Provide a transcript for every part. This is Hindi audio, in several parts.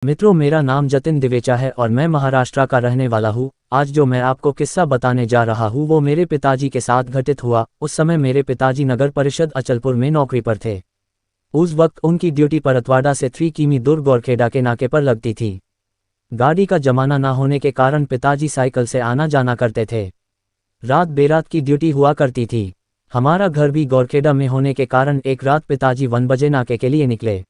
मित्रों, मेरा नाम जतिन दिवेचा है और मैं महाराष्ट्र का रहने वाला हूँ। आज जो मैं आपको किस्सा बताने जा रहा हूँ वो मेरे पिताजी के साथ घटित हुआ। उस समय मेरे पिताजी नगर परिषद अचलपुर में नौकरी पर थे। उस वक्त उनकी ड्यूटी परतवाड़ा से 3 किमी दूर गोरखेड़ा के नाके पर लगती थी। गाड़ी का जमाना ना होने के कारण पिताजी साइकिल से आना जाना करते थे। रात बेरात की ड्यूटी हुआ करती थी। हमारा घर भी गोरखेड़ा में होने के कारण एक रात पिताजी 1 बजे नाके के लिए निकले।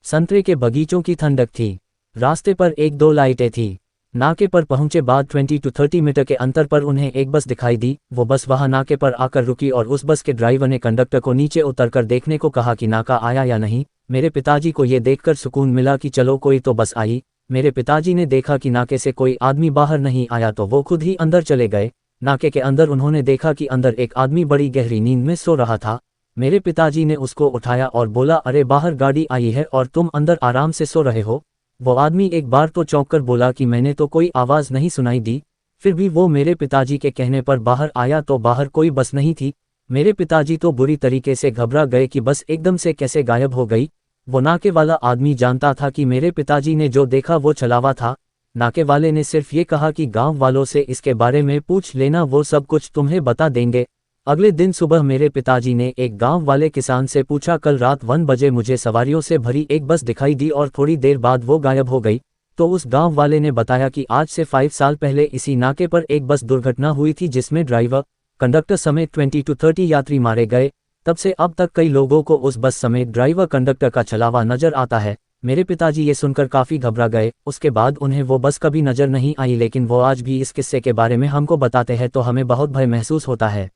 संतरे के बगीचों की ठंडक थी। रास्ते पर 1-2 लाइटें थी। नाके पर पहुंचे बाद 20 to 30 मीटर के अंतर पर उन्हें एक बस दिखाई दी। वो बस वहां नाके पर आकर रुकी और उस बस के ड्राइवर ने कंडक्टर को नीचे उतरकर देखने को कहा कि नाका आया या नहीं। मेरे पिताजी को ये देखकर सुकून मिला कि चलो कोई तो बस आई। मेरे पिताजी ने देखा कि नाके से कोई आदमी बाहर नहीं आया तो वो खुद ही अंदर चले गए। नाके के अंदर उन्होंने देखा कि अंदर एक आदमी बड़ी गहरी नींद में सो रहा था। मेरे पिताजी ने उसको उठाया और बोला, अरे बाहर गाड़ी आई है और तुम अंदर आराम से सो रहे हो। वो आदमी एक बार तो चौंक कर बोला कि मैंने तो कोई आवाज़ नहीं सुनाई दी। फिर भी वो मेरे पिताजी के कहने पर बाहर आया तो बाहर कोई बस नहीं थी। मेरे पिताजी तो बुरी तरीके से घबरा गए कि बस एकदम से कैसे गायब हो गई। वो नाके वाला आदमी जानता था कि मेरे पिताजी ने जो देखा वो छलावा था। नाके वाले ने सिर्फ ये कहा कि गांव वालों से इसके बारे में पूछ लेना, वो सब कुछ तुम्हें बता देंगे। अगले दिन सुबह मेरे पिताजी ने एक गांव वाले किसान से पूछा, कल रात 1 बजे मुझे सवारियों से भरी एक बस दिखाई दी और थोड़ी देर बाद वो गायब हो गई। तो उस गांव वाले ने बताया कि आज से 5 साल पहले इसी नाके पर एक बस दुर्घटना हुई थी जिसमें ड्राइवर, कंडक्टर समेत 20 to 30 यात्री मारे गए। तब से अब तक कई लोगों को उस बस समेत ड्राइवर कंडक्टर का छलावा नजर आता है। मेरे पिताजी ये सुनकर काफ़ी घबरा गए। उसके बाद उन्हें वो बस कभी नजर नहीं आई, लेकिन वो आज भी इस किस्से के बारे में हमको बताते हैं तो हमें बहुत भय महसूस होता है।